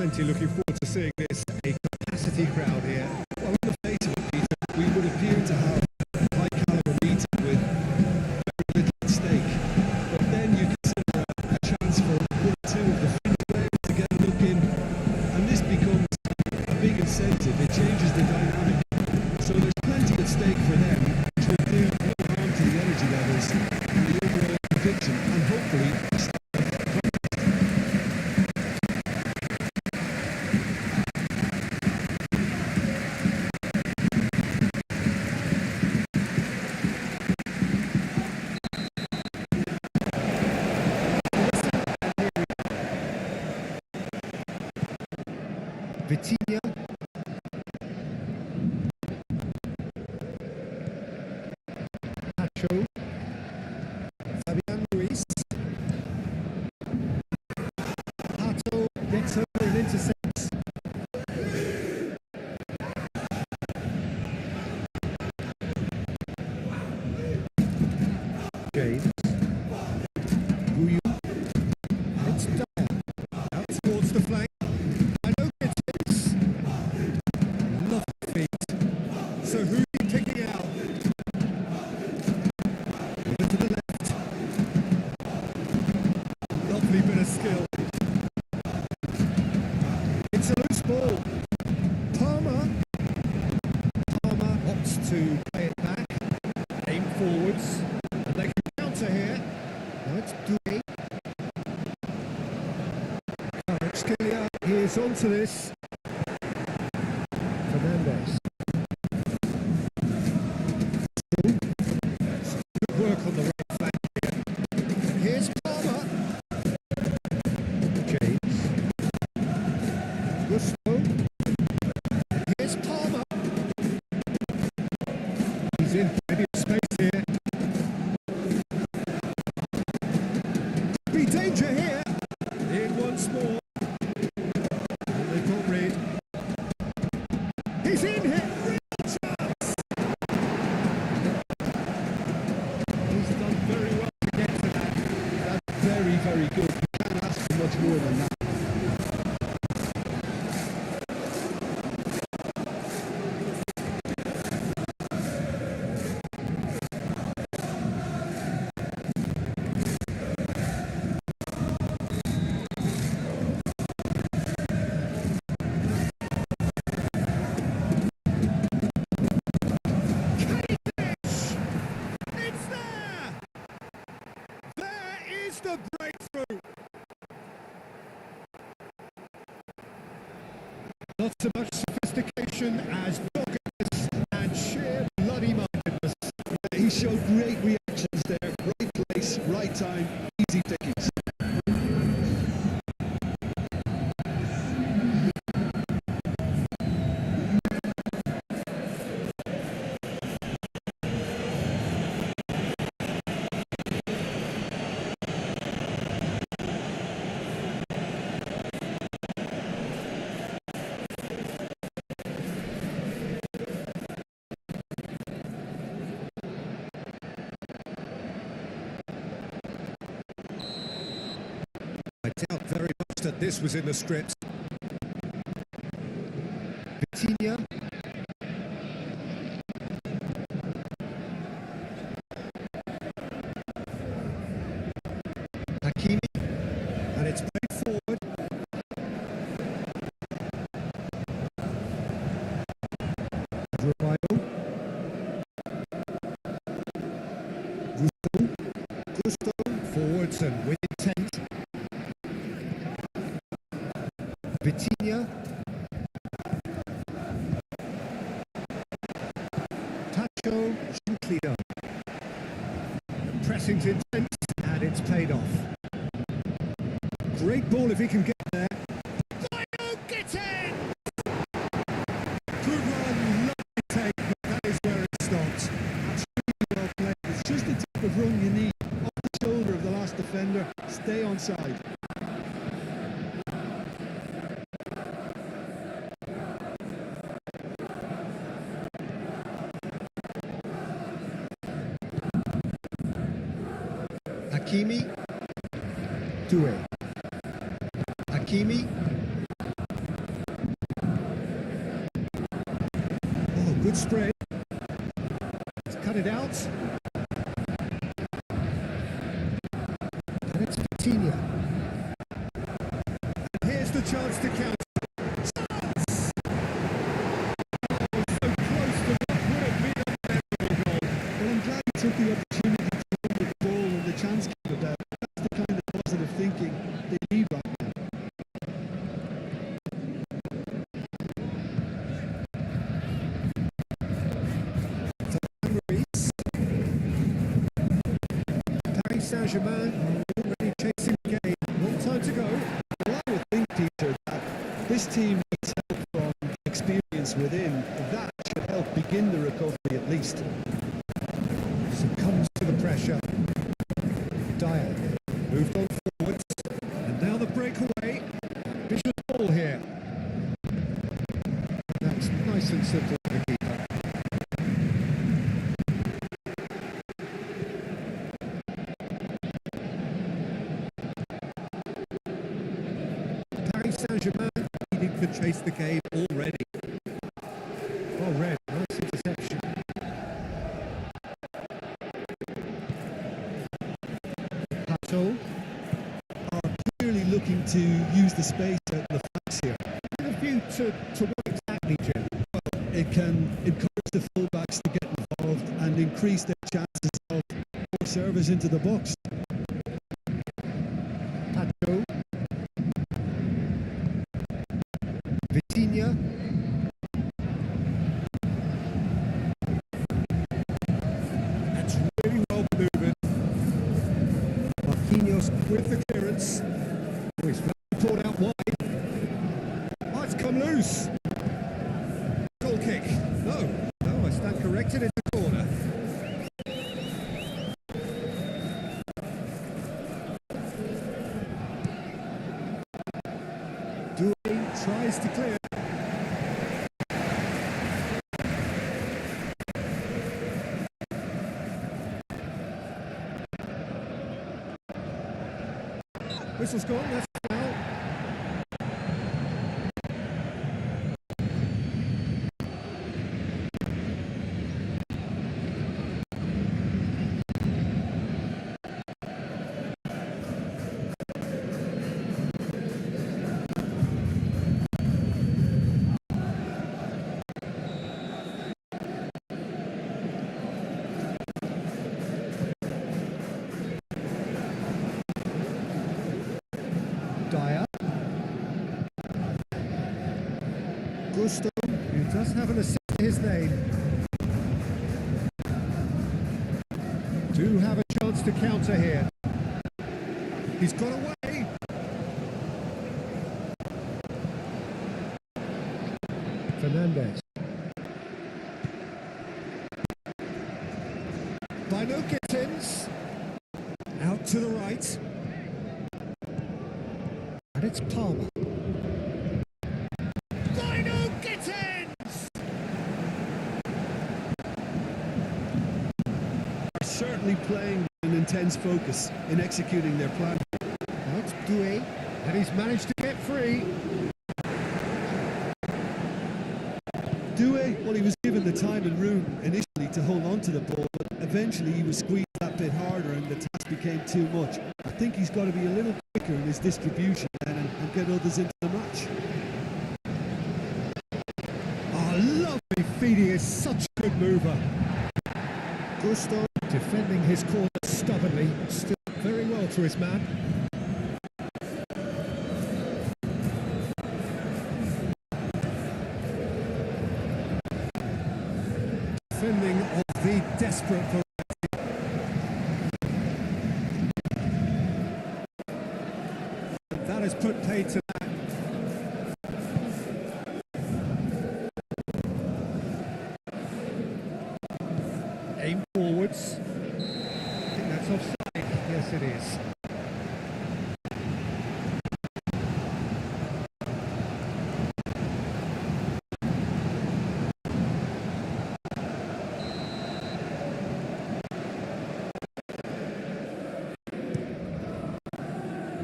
plenty looking forward to seeing this. A capacity crowd here. Well, on the face of it, Peter, we would appear to have a high-caliber meeting with very little at stake. But then you consider a chance for one or two of the French players to get a look in, and this becomes a big incentive. It changes the dynamic. So there's plenty at stake for them, which will do no harm to the energy levels and the overall conviction, and hopefully Vitinha. Nacho. Fabian Ruiz. Hato gets over and intercepts. James. Guyu. It's Dyer. Out towards the flank. So who are you picking out? Over to the left. Lovely bit of skill. It's a loose ball. Palmer opts to play it back. Aim forwards. And they can counter here. Now it's Doué. Kvaratskhelia, he is onto this. Fernandez. Work on the right flank here. Here's Palmer. James. Gusto. Here's Palmer. He's in plenty of space here. Could be danger here. In once more. And they've got Reed. He's in here. Very good. You can't ask for much more than that. It's there! There is the breakthrough! Not so much sophistication as doggedness and sheer bloody mindedness. He showed great reactions there, right place, right time, easy pickings. I doubt very much that this was in the script. Vitinha. Hakimi. And it's played forward. Romayo. Gusto. Forwards and with intent. Vitinha. Tacho gently done. Pressing's intense and it's paid off. Great ball if he can get there. Guyu gets in! Good run, lovely take, but that is where it stops. That's really well played. It's just the type of run you need. Off the shoulder of the last defender. Stay onside. Hakimi. Doué. Hakimi. Good spread. He's cut it out. And it's Vitinha. And here's the chance to counter. Chance! Oh, so close to what would have been a memorable goal. Well, I'm glad he took the opportunity to win the ball and the chance came about. That's the kind of positive thinking they need right now. Paris Saint-Germain already chasing the game. One time to go. Well, I would think, Peter, that this team needs help from experience within. That should help begin the recovery at least. Succumbs to the pressure. Dyer moved on forwards. And now the breakaway. Vicious ball here. That's nice and simple for the keeper. Paris Saint-Germain needing to chase the game already. Well read, nice interception. Pato are clearly looking to use the space at the flanks here. With a view to what exactly, Jim? Well, it can encourage the fullbacks to get involved and increase their chances of more service into the box. Pato. Vitinha. That's really well maneuvered. Marquinhos with the clearance. Oh, he's pulled out wide. Oh, it's come loose. Goal kick. No, I stand corrected in the corner. Doué tries to clear. Whistle's gone, that's foul. Dyer. Gusto, who does have an assist to his name. Do have a chance to counter here. He's got away. Fernandez. By no Gittins. Out to the right. And it's Palmer. Final Gittins! Are certainly playing with an intense focus in executing their plan. Now it's Doué, and he's managed to get free. Doué, well, he was given the time and room initially to hold on to the ball, but eventually he was squeezed that bit harder and the task became too much. I think he's got to be a little quicker in his distribution and get others into the match. Oh, lovely feed, he is such a good mover. Gusto defending his corner stubbornly, still very well to his man. Defending of the desperate variety. That has put paid to that. Aim forwards. I think that's offside. Yes, it is.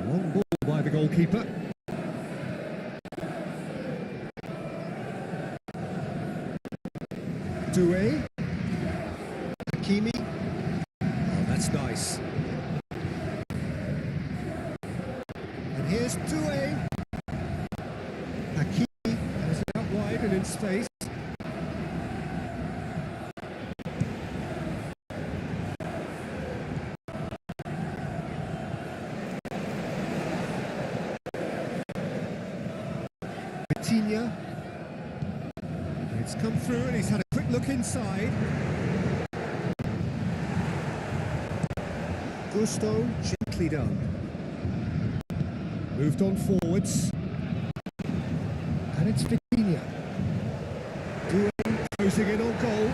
Long ball by the goalkeeper. Doué. Hakimi. Oh, that's nice. And here's Doué. Hakimi has it out wide and in space. Vitinha. It's come through and he's had a quick look inside. Gusto, gently done. Moved on forwards. And it's Vitinha. Doué closing in on goal.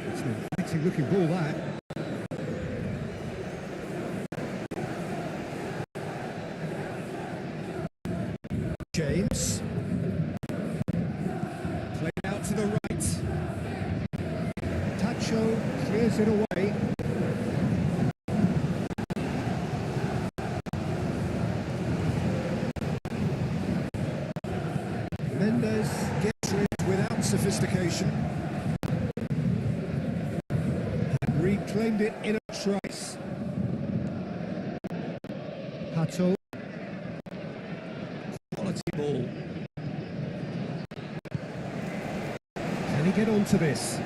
It's an inviting looking ball that. James. Played out to the right. Tacho clears it away. Mendes gets it without sophistication. And reclaimed it in a trice. Hato. Quality ball. Can he get onto this?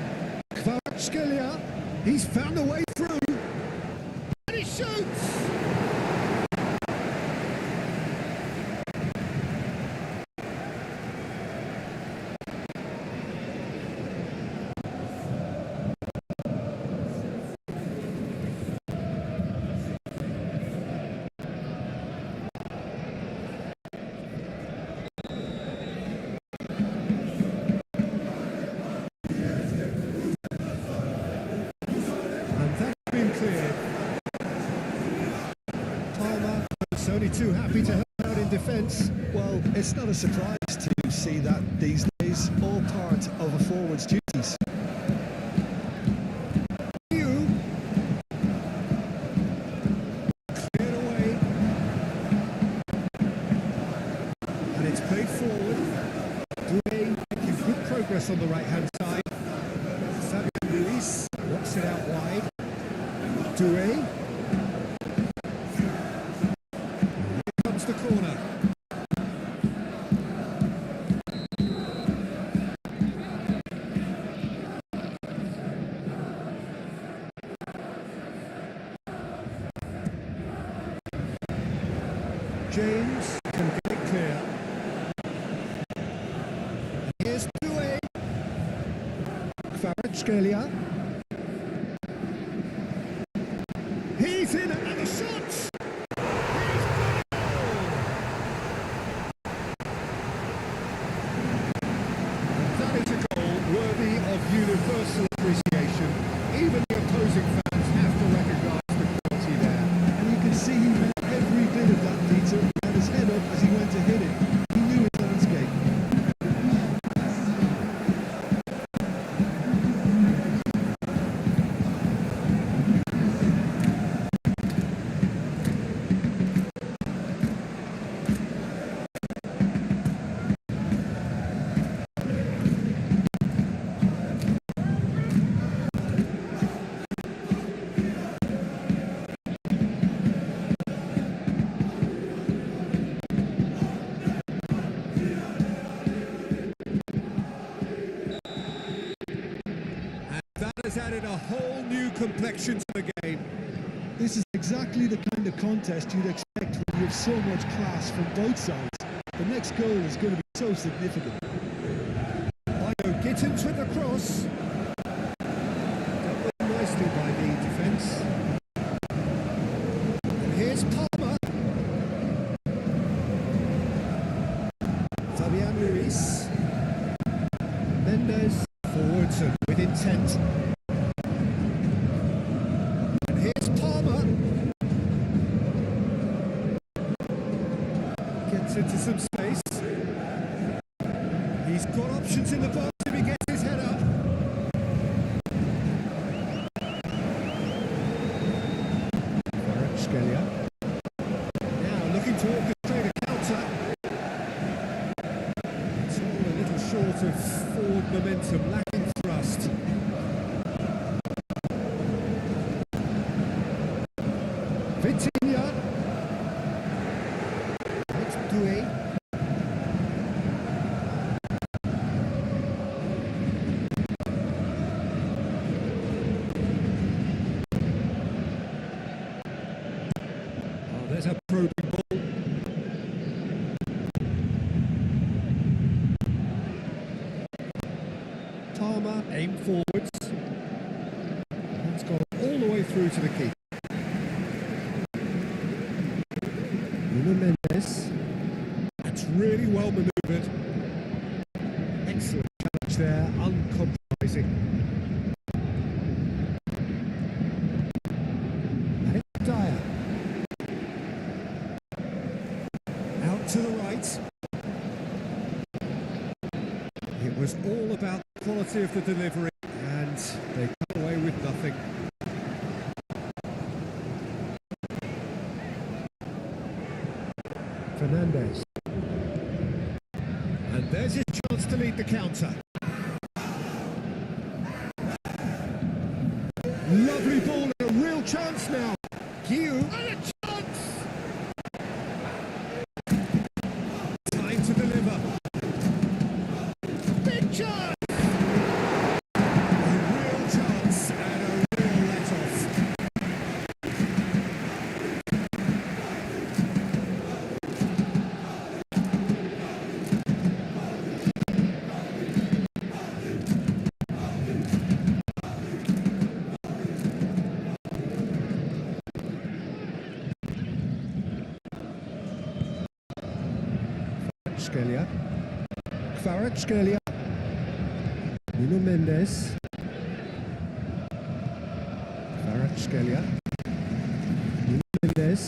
Kvaratskhelia, he's found a way through. And he shoots! Cleared. Palmer is only too happy to help out in defence. Well, it's not a surprise to see that these days, all part of a forward's duties. Cleared away. And it's played forward. Doué making good progress on the right-hand side. Fabian Ruiz walks it out wide. Doué. Here comes the corner. James can get it clear. Here's Doué. Kvaratskhelia. He's in and the shot! That is a goal worthy of universal appreciation. Even the opposing fans have to recognise the quality there. And you can see he meant every bit of that detail. He had his head up as he went to hit it. He knew his landscape. Has added a whole new complexion to the game. This is exactly the kind of contest you'd expect when you have so much class from both sides. The next goal is going to be so significant. Lino Gittins with the cross. Dealt with nicely by the defence. And here's Palmer. Fabian Ruiz. Mendes forwards and with intent. Into some space. He's got options in the box if he gets his head up. Kvaratskhelia. Now looking to orchestrate a counter. momentum, lacking thrust. Vitinha. It's Doué. Oh, there's a probing ball. Tarma, aim forwards. That's gone all the way through to the keeper. Mendes. That's really well manoeuvred. Excellent challenge there, uncompromising. And it's Dyer. Out to the right. It was all about the quality of the delivery, and they come away with nothing. Fernandez. And there's his chance to lead the counter. Lovely ball and a real chance now. Guiu. And a chance! Time to deliver. Big chance! A real chance and a real let-off. Kvaratskhelia, Nuno Mendes, Kvaratskhelia, Nuno Mendes.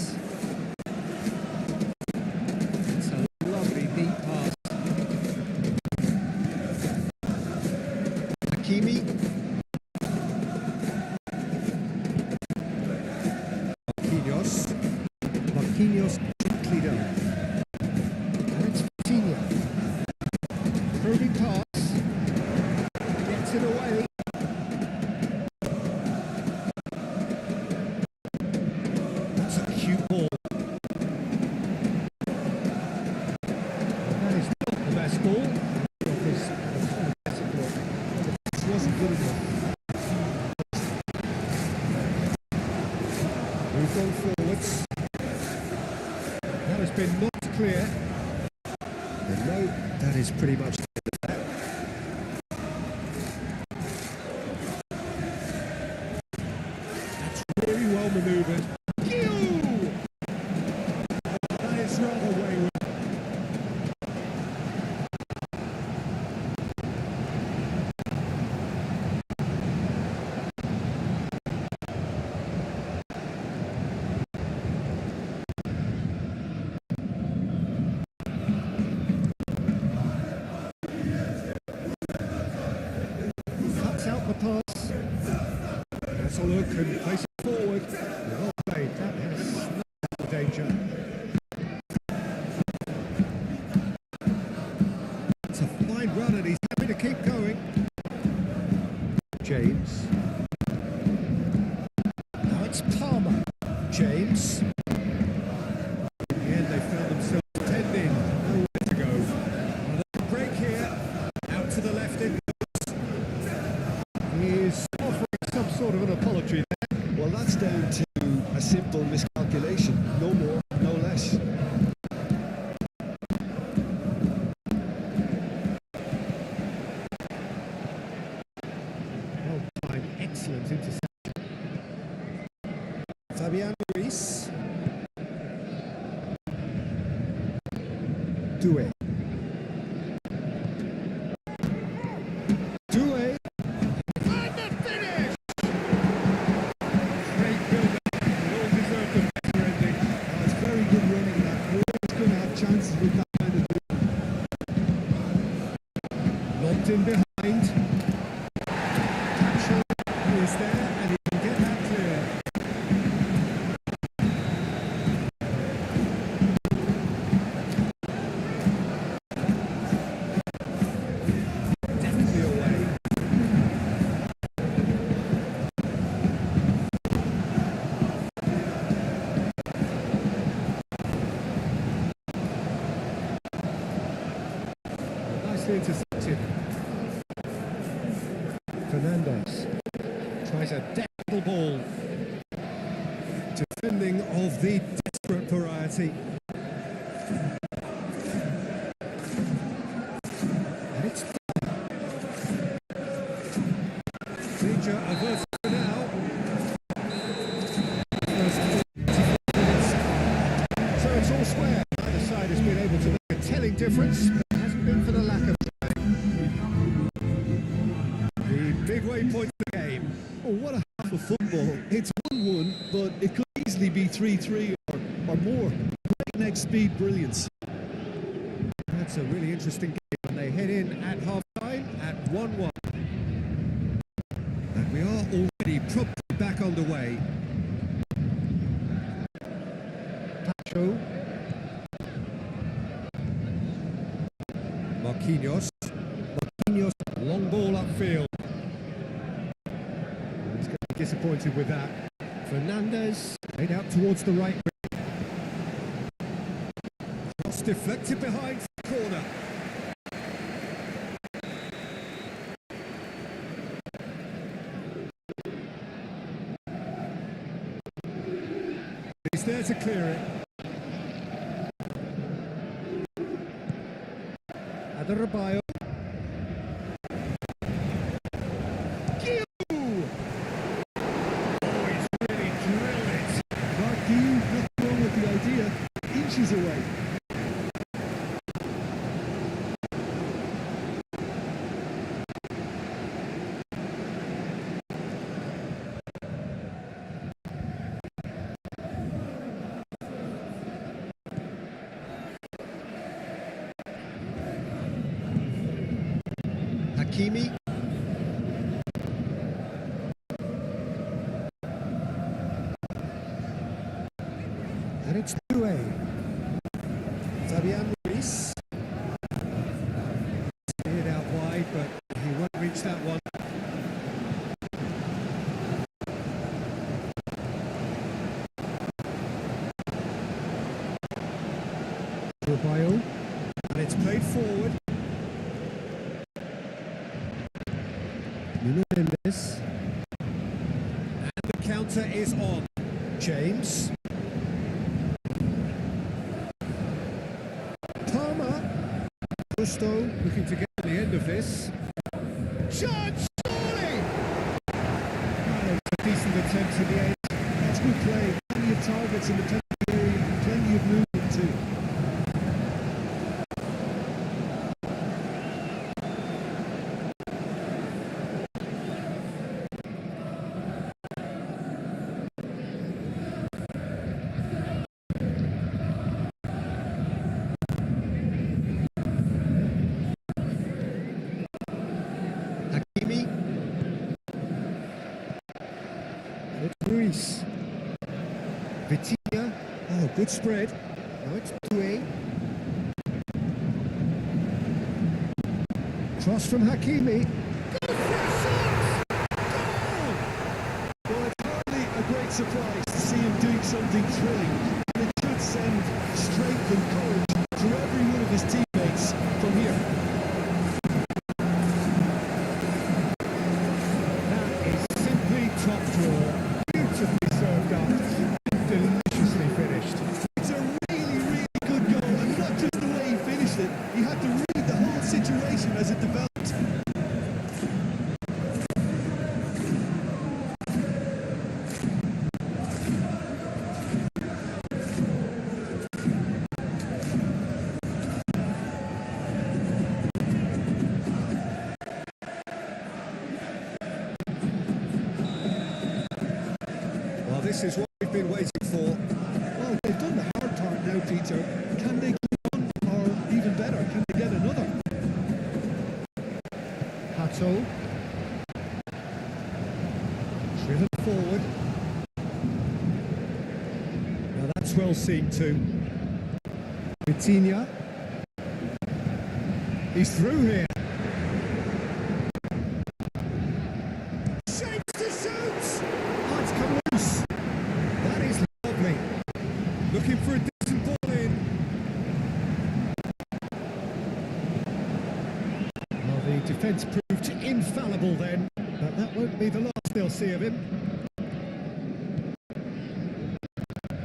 It's a lovely deep pass. Hakimi. Marquinhos gently done. And it's Vitinha. Probing pass, gets it away. That's a cute ball. That is not the best ball. This wasn't good enough. We've gone forwards. That has been not clear. And no, that is pretty much the end of that. That's really well manoeuvred. Guiu! That is rather wayward. Out the pass. That's a look and place it forward. Well played. That has no danger. It's a fine run and he's happy to keep going. James. Now it's Palmer. James. In the end they found themselves 10 in. Nowhere to go. Well, there's a break here. Out to the left end. He's offering some sort of an apology there. Well, that's down to a simple miscalculation. No more, no less. Well timed, excellent interception. Fabian Ruiz. Doué. In behind. Tacho is there and he can get that clear. nicely intercepted. Fernandez tries a deadly ball. Defending of the desperate variety. And it's danger averted for now. So it's all square. Either side has been able to make a telling difference, but it hasn't been for the lack of trying. The midway point of the game. Oh, what a half of football. It's 1-1, but it could easily be 3-3 or more. Breakneck speed brilliance. That's a really interesting game, and they head in at half-time at 1-1. And we are already promptly back underway. Pacho. Marquinhos. Marquinhos, long ball upfield. He's going to be disappointed with that. Fernandez, laid out towards the right wing. Cross deflected behind the corner. He's there to clear it. Adarabioyo. Inches away. Hakimi. And it's 2-a. Fabian Ruiz. Steered out wide, but he won't reach that one. Adarabioyo. And it's played forward. Nuno Mendes. And the counter is on. James. Gusto looking to get to the end of this. Shot, surely! Oh, a decent attempt to the end. That's good play. Plenty of targets in the penalty area and plenty of movement too. Ruiz. Vitinha. Oh, good spread. Now it's 2-a. Cross from Hakimi. Go for a shot! Goal! Well, it's hardly a great surprise to see him doing something thrilling. And it should send strength and courage to every one of his teammates from here. That is simply top draw. Beautifully served up, deliciously finished. It's a really, really good goal, and not just the way he finished it, he had to read the whole situation as it developed. Well, this is what we've been waiting for. Well, they've done the hard part now, Peter. Can they keep on, or even better, can they get another? Pato. Driven forward. Now that's well seen too. Vitinha. He's through here. Shapes to shoot! Oh, it's come loose. That is lovely. Looking for a decent ball in. defence proved infallible then, but that won't be the last they'll see of him.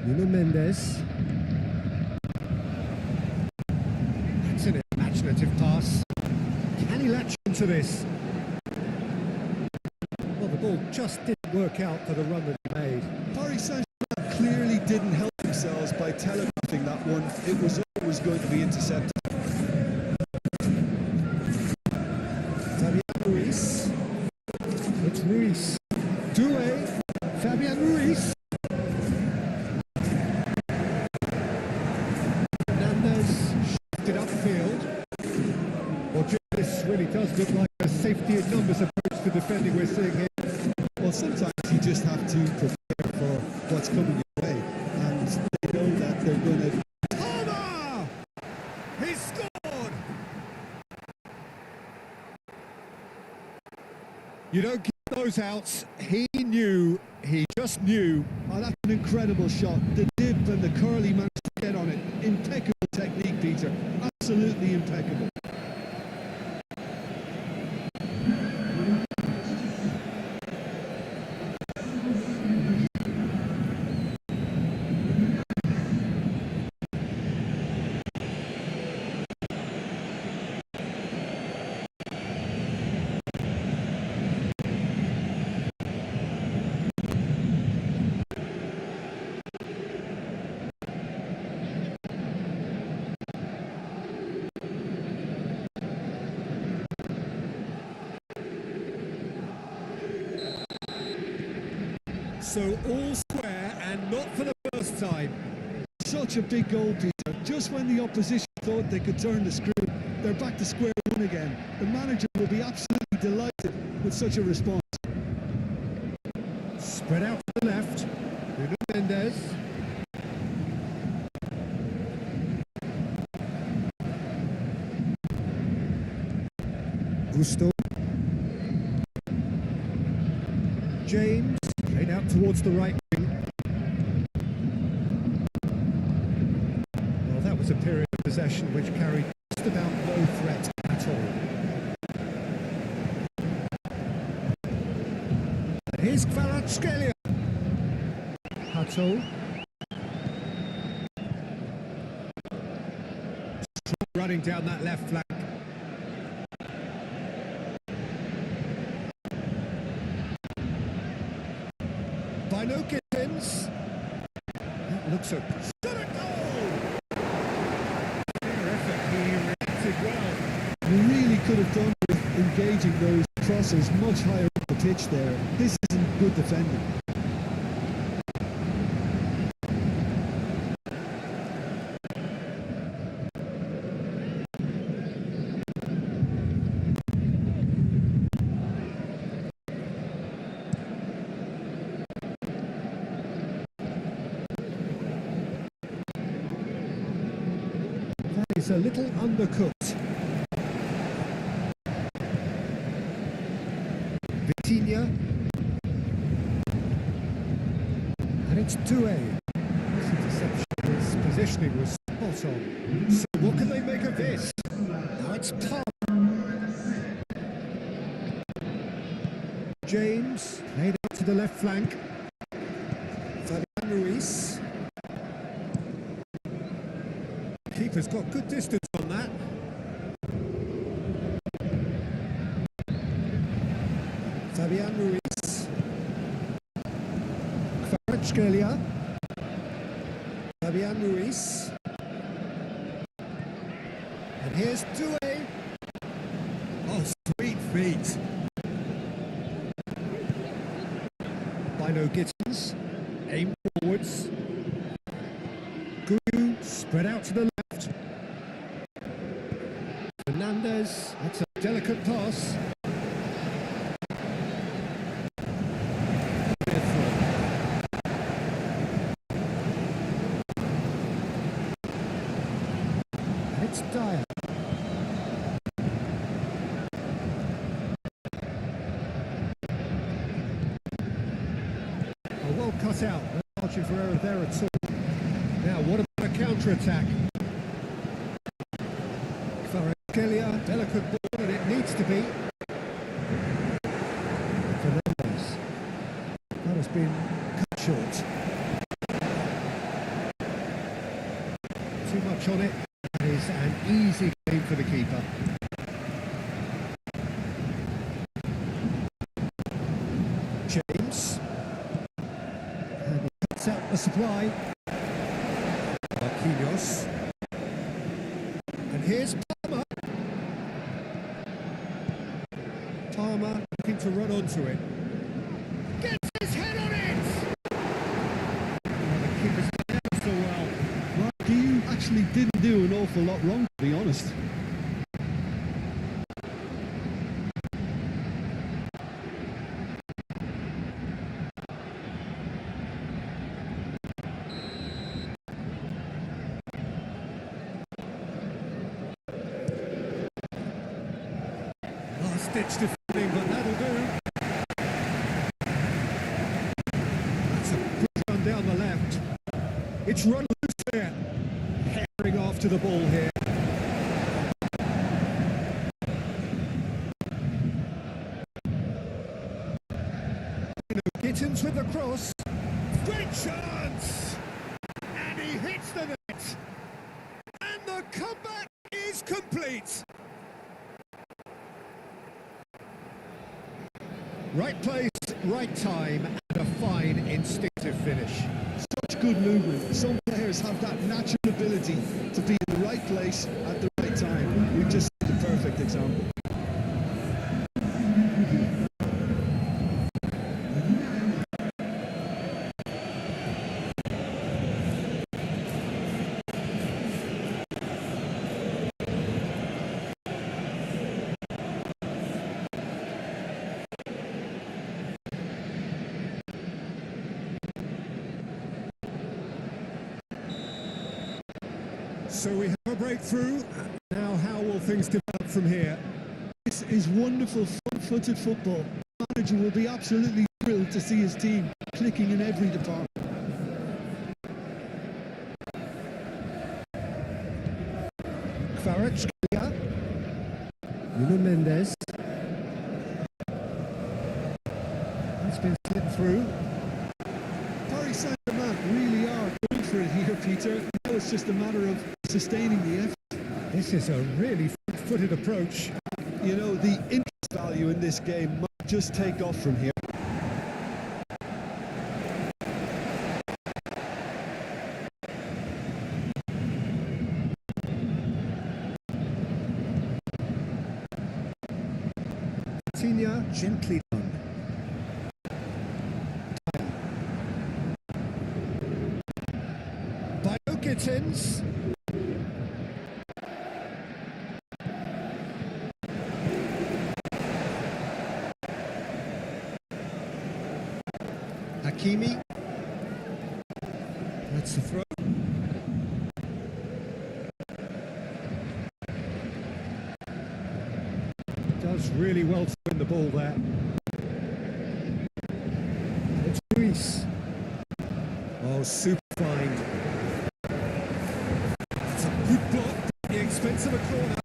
Nuno Mendes. That's an imaginative pass. Can he latch onto this? Well, the ball just didn't work out for the run that he made. Paris Saint-Germain clearly didn't help themselves by telegraphing that one. It was always going to be intercepted. Fabian Ruiz. It's Ruiz. Doué. Fabian Ruiz. Hernandez shifted upfield. Well, this really does look like a safety in numbers approach to defending we're seeing here. Well, sometimes you just have to prepare for what's coming your way, and they know that they're going to... Palmer! He scored! You don't get those outs. He just knew. Oh, that's an incredible shot. The dip and the curl he managed to get on it. Impeccable technique, Peter. Absolutely impeccable. So all square and not for the first time. Such a big goal, Peter. Just when the opposition thought they could turn the screw, they're back to square one again. The manager will be absolutely delighted with such a response. Spread out to the left. Nuno Mendes. Gusto. James. Played out towards the right wing. Well, that was a period of possession which carried just about no threat at all. And here's Kvaratskhelia. Hato. Running down that left flank. Bino Gittins. That looks a stunning goal. Fair effort, he reacted well. You really could have done with engaging those crosses much higher up the pitch there. This isn't good defending. Is a little undercooked. Vitinha. And it's 2A. This interception, his positioning was spot on. So what can they make of this? Now it's Palmer. James, played out to the left flank. Fabian Ruiz. Keeper's got good distance on that. Fabian Ruiz. Kvaratskhelia. Fabian Ruiz. And here's Doué. Oh, sweet feet. Bino Gittins. Aim forwards. Guyu spread out to the left. Hernandez, that's a delicate pass. It's Dyer. Oh, well cut out, no margin for error there at all. Now, what about a counter-attack? Kvaratskhelia, delicate ball, and it needs to be. short. Too much on it. That is an easy game for the keeper. James. And he cuts out the supply. Marquinhos. And here's Palmer. Palmer looking to run onto it. Gets his head on it! Oh, the keeper's done so well. Right, he actually didn't do an awful lot wrong, to be honest. Last-ditch defending, but that'll do. That's a good run down the left. It's run loose there. Herring after the ball here. Gittins with the cross. Great chance! And he hits the net. And the comeback is complete. Right place, right time, and a fine instinctive finish. Such good movement. Some players have that natural ability to be in the right place at the right time. We've just seen the perfect example. So we have a breakthrough. Now how will things develop from here? This is wonderful, front-footed football. The manager will be absolutely thrilled to see his team clicking in every department. Kvaratskhelia. Nuno Mendes. It's been slipped through. Paris Saint-Germain really are going for it here, Peter. Now it's just a matter of sustaining the effort. This is a really front-footed approach. You know, the interest value in this game might just take off from here. Vitinha gently done. Gittins. Hakimi. That's the throw. Does really well to win the ball there. It's Greece. Oh, super find. It's a good block at the expense of a corner.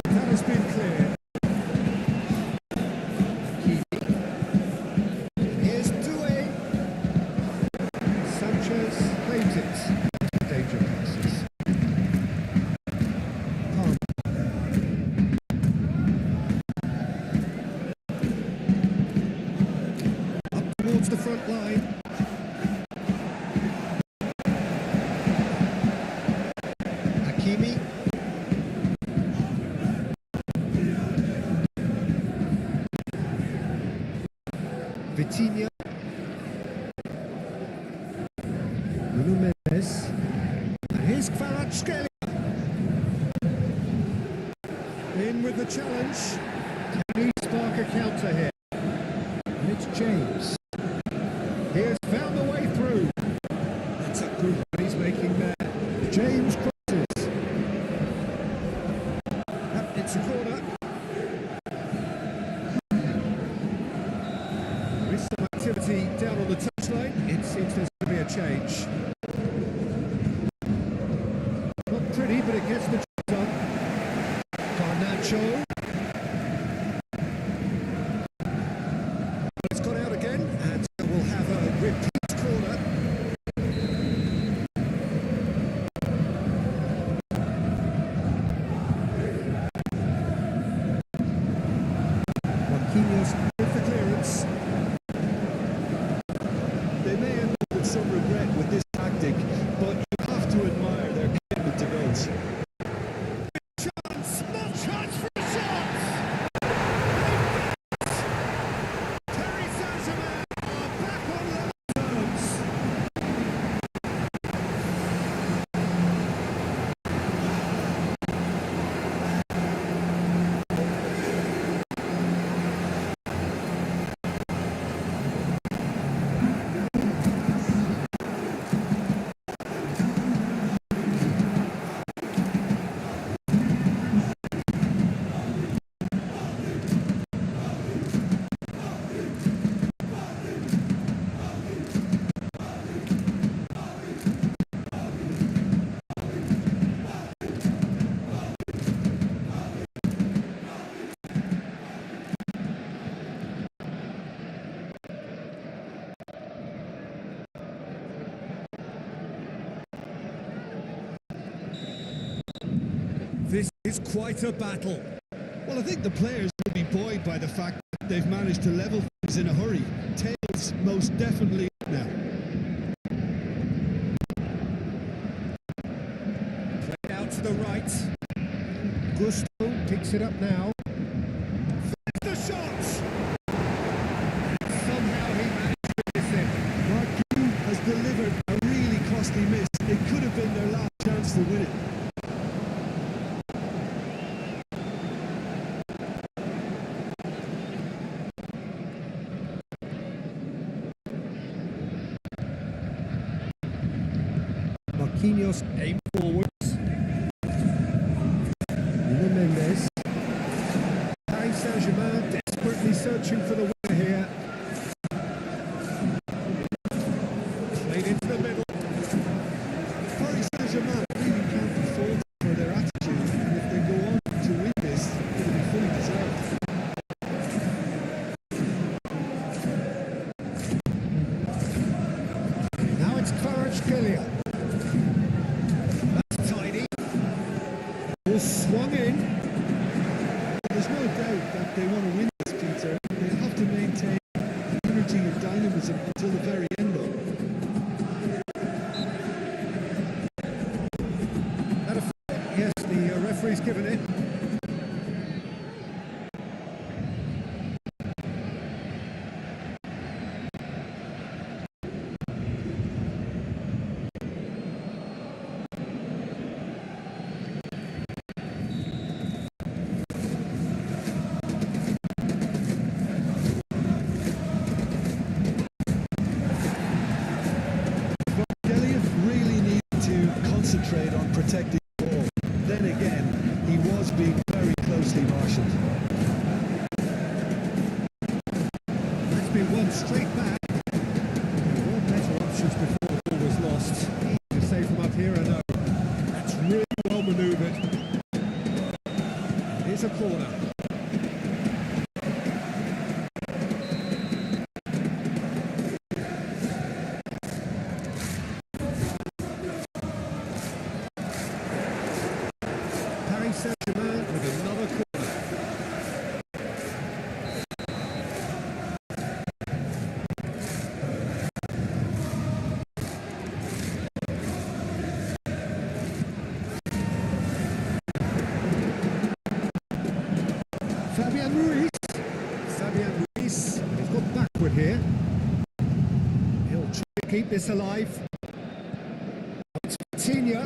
That has been clear. Here's Doué. Sanchez claims it. Danger passes. Up towards the front line. Hakimi. Vitinha. Nuno Mendes. And here's Kvaratskhelia. In with the challenge. Can he spark a counter here? And it's James. He has found the way through. That's a good one he's making there. James crosses. Yep, it's a corner. There is some activity down on the touchline. It seems there's going to be a change. Not pretty, but it gets the show. It's gone out again, and so we'll have a repeat corner. Marquinhos with the clearance. They may end up with some regret with this tactic, but you have to admire their commitment to goals. Chance, not chance for a shot! Paris Saint-Germain are back on level terms. This is quite a battle. Well, I think the players will be buoyed by the fact that they've managed to level things in a hurry. Tails most definitely up now. Played out to the right. Gusto picks it up now. The shot! Somehow he managed to miss it. Marquinhos has delivered a really costly miss. It could have been their last chance to win it. Marquinhos aim forwards. Mendes. Paris Saint-Germain desperately searching for the winner here. Played into the middle. Paris Saint-Germain really can't be faulted for their attitude, and if they go on to win this, it'll be fully deserved. Now it's Kvaratskhelia. That's tidy. Ball swung in. There's no doubt that they want to win this, Peter. They have to maintain energy and dynamism until the very end, though. That a foul? Yes, the referee's given it. Concentrate on protecting the ball. Then again, he was being very closely marshalled. That's been won straight back. There were better options before the ball was lost. Easy to save from up here, I know. That's really well manoeuvred. Here's a corner. Saint-Germain with another corner. Fabian Ruiz. He's got backward here. He'll try to keep this alive. It's Vitinha.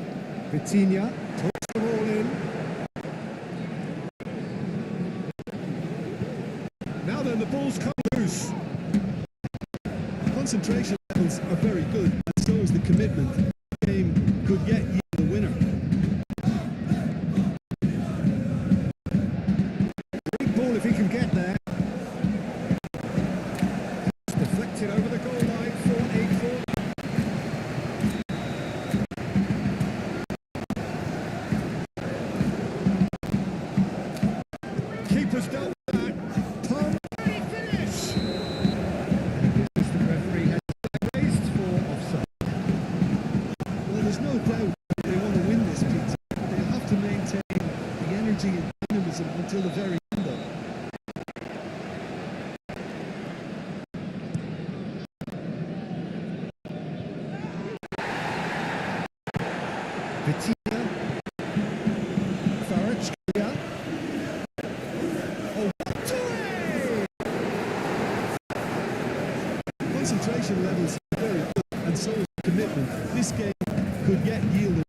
Puts the ball in. Now then, the ball's come loose. Concentration levels are very good, and so is the commitment. The game could yet yield the winner. Big ball if he can get there. It's deflected over the goal line for a corner. keeper's dealt with that. Tom, ready finish. The assistant referee has raised for offside. Well, there's no doubt they want to win this, Peter. They have to maintain the energy and dynamism until the very end, though. Vitinha, Kvaratskhelia. Oh, what away! Concentration levels are very good, and so is commitment. This game could get yielded.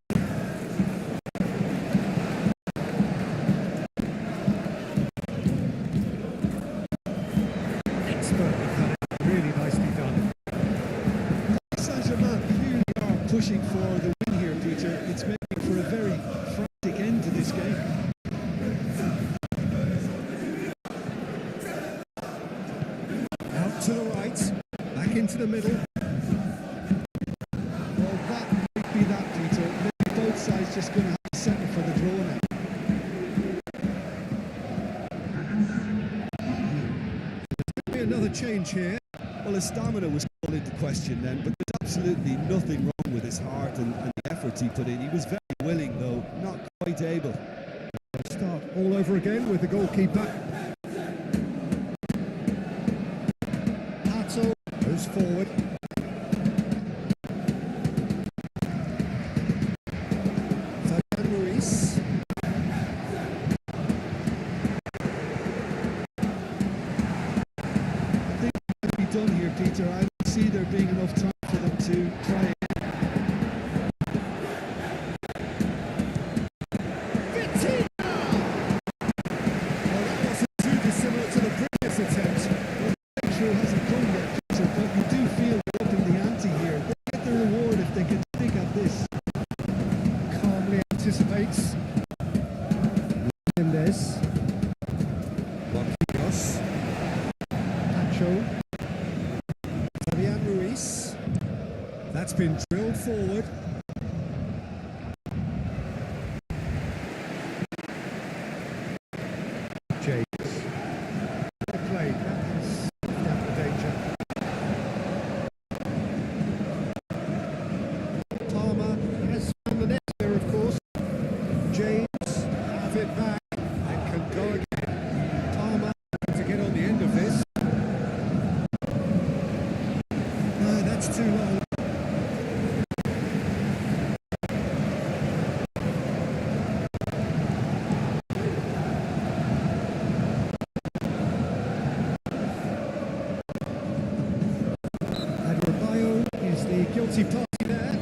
Expertly cut it, really nicely done. Saint-Germain clearly are pushing for the win here, Peter. It's making for a very frantic end to this game. Out to the right, back into the middle. Well, that might be that, Peter. Maybe both sides just going to have to settle for the draw now. Another change here. Well, his stamina was called into question then, but there's absolutely nothing wrong with his heart and the efforts he put in. He was very willing, though, not quite able. Start all over again with the goalkeeper. Hato goes forward. Fabian Ruiz. Done here, Peter. I don't see there being enough time for them to try it. Vitinha! Well, that wasn't too dissimilar to the previous attempt. Well, the breakthrough hasn't come yet, Peter, but you do feel they're upping the ante here. They get the reward if they can stick at this. Calmly anticipates. Mendes. Marquinhos. Nacho. Fabian Ruiz. That's been drilled forward. James. Well played. That has snuffed out the danger. Palmer has found the net there, of course. James have it back and can go again. Palmer to get on the end of this. No, that's too long. Adebayo is the guilty party there.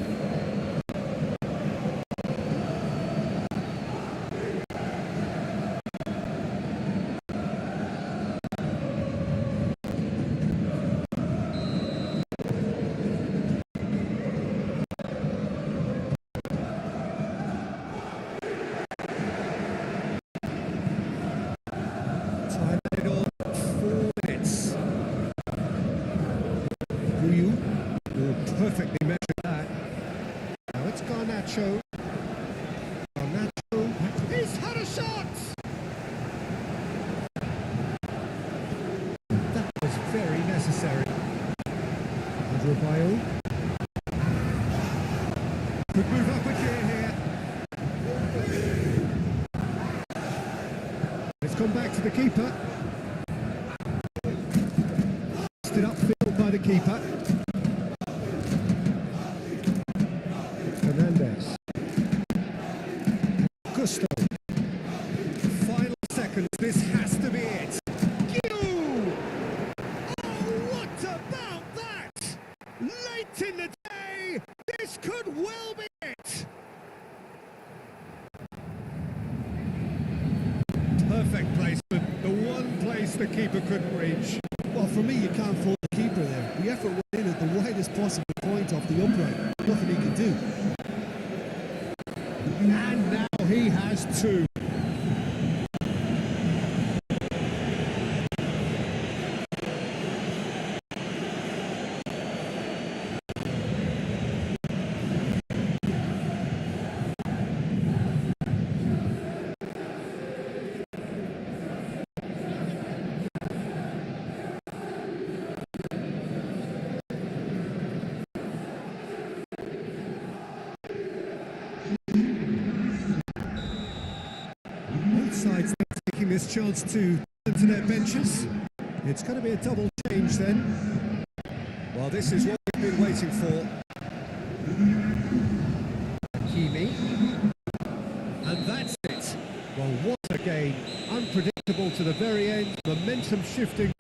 Time it on 4 minutes. Guyu will perfectly measure that. Now it's Garnacho. Garnacho. He's had a shot! That was very necessary. Adebayo. Could move up a gear here. It's come back to the keeper. Stood upfield by the keeper. Fernandez. Gusto. Final seconds. This has to be it. Giu! Oh, what about that? Late in the day, this could well be it. Perfect placement. The one place the keeper couldn't reach. Well, for me, you can't fault the keeper there. The effort went in at the widest possible point off the upright. Nothing he could do. And now he has two. sides taking this chance to turn to their benches. It's going to be a double change then. Well, this is what we've been waiting for. Kimi. And that's it. Well, what a game. Unpredictable to the very end. Momentum shifting